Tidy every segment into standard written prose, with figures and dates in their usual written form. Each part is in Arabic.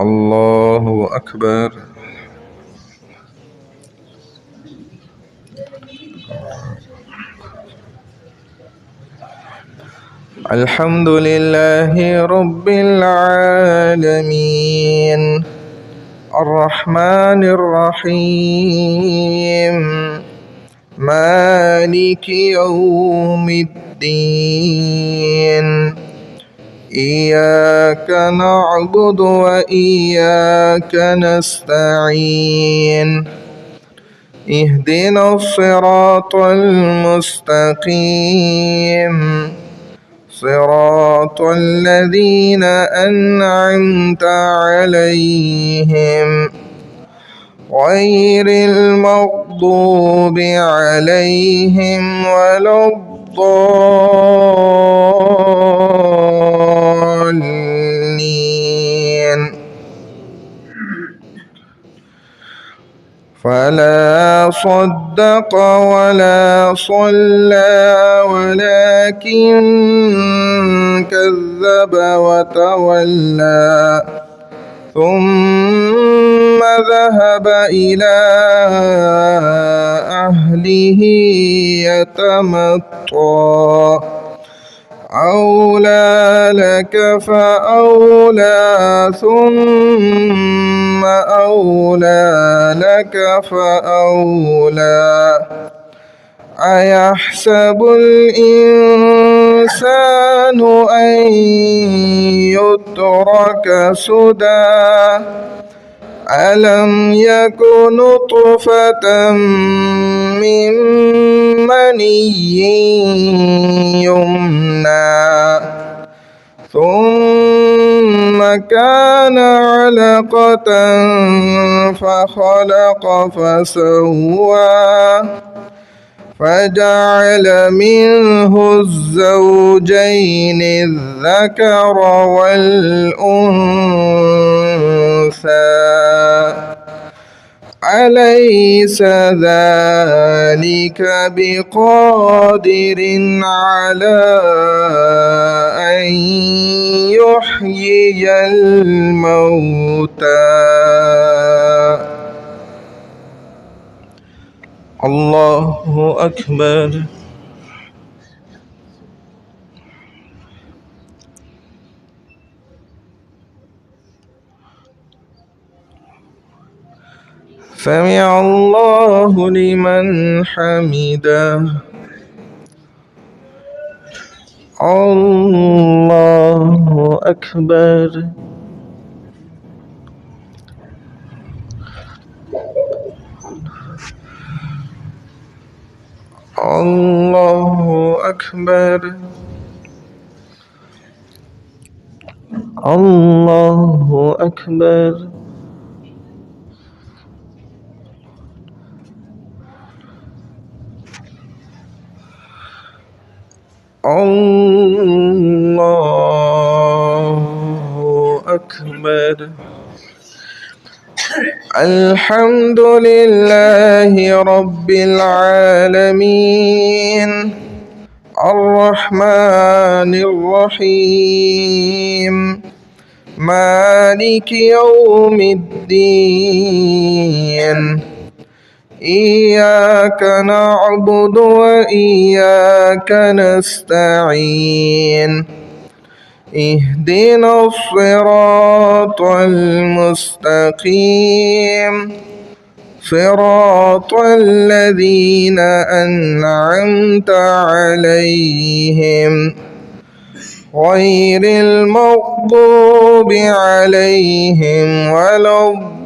الله أكبر. الحمد لله رب العالمين الرحمن الرحيم مالك يوم الدين إياك نعبد وإياك نستعين اهدنا الصراط المستقيم صراط الذين أنعمت عليهم غير المغضوب عليهم ولا الضالين. فلا صدق ولا صلى ولكن كذب وتولى ثم ذهب إلى أهله يتمطى أولى لك فأولى ثم أولى لك فأولى أيحسب الإنسان أن يترك سدى ألم يك نطفة من مني يمنى ثم كان علقة فخلق فسوى فجعل منه الزوجين الذكر والأنثى أليس ذلك بقادر على أن يحيي الموتى الله أكبر. سمع الله لمن حمده. الله أكبر. الله أكبر. الله أكبر. الله أكبر. الحمد لله رب العالمين الرحمن الرحيم مالك يوم الدين إياك نعبد وإياك نستعين اهدنا الصراط المستقيم صراط الذين أنعمت عليهم غير المغضوب عليهم ولا الضالين.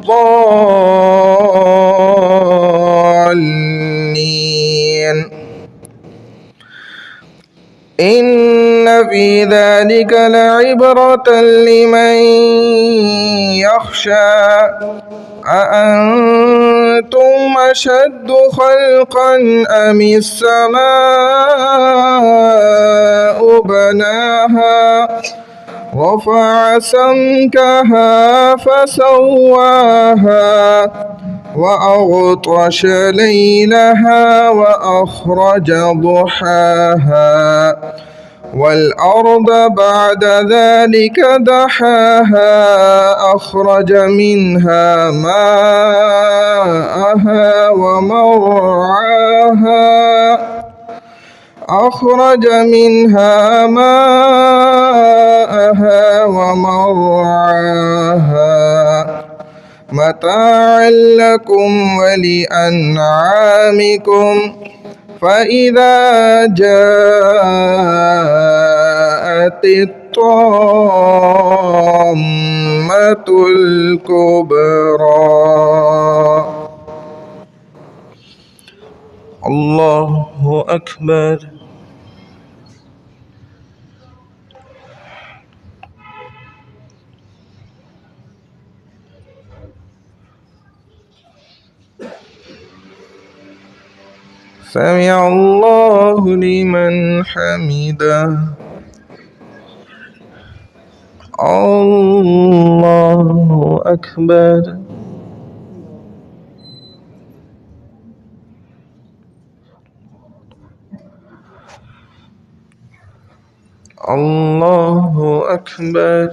إن في ذلك لعبرة لمن يخشى أأنتم أشد خلقا أم السماء بناها رفع سمكها فسواها وأغطش ليلها وأخرج ضحاها والأرض بعد ذلك دحاها أخرج منها ماءها ومرعاها متاعا لكم ولأنعامكم فإذا جاءت الطامة الكبرى. الله أكبر. سمع الله لمن حمده. الله أكبر. الله أكبر.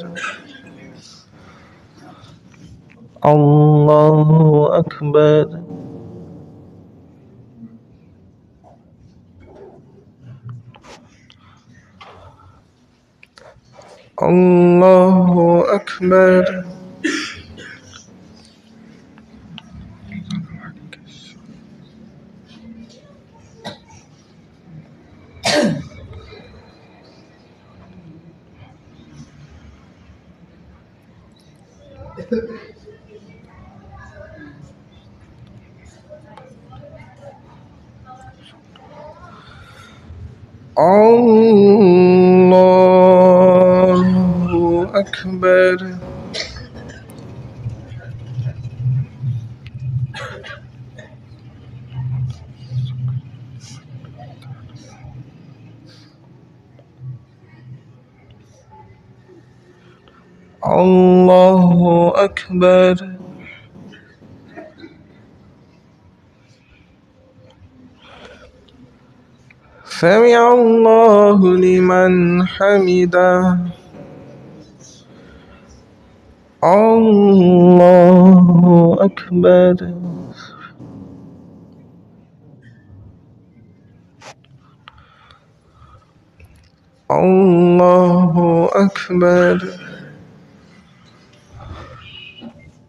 الله أكبر. الله أكبر. الله أكبر. الله أكبر. سمع الله لمن حمده. الله أكبر. الله أكبر.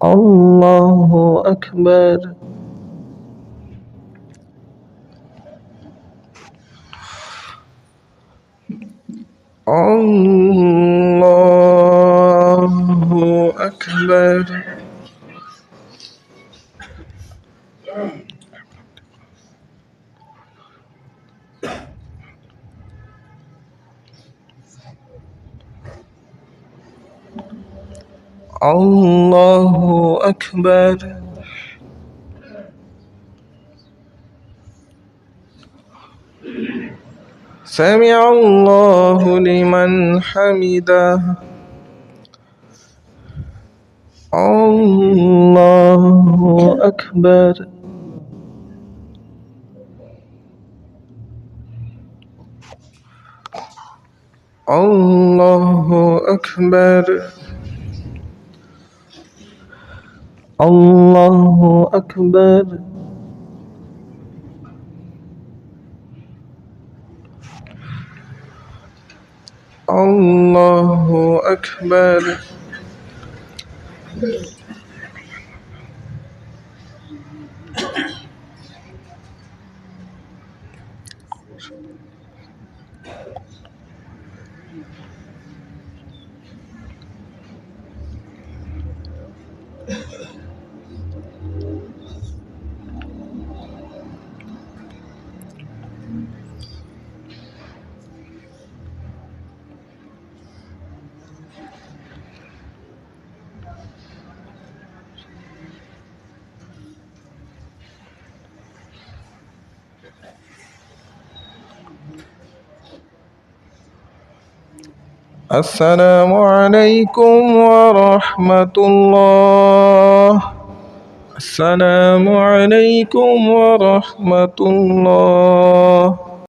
الله أكبر. الله أكبر. الله أكبر. سمع الله لمن حمده. الله أكبر. الله أكبر. الله أكبر. الله أكبر. السلام عليكم ورحمة الله. السلام عليكم ورحمة الله.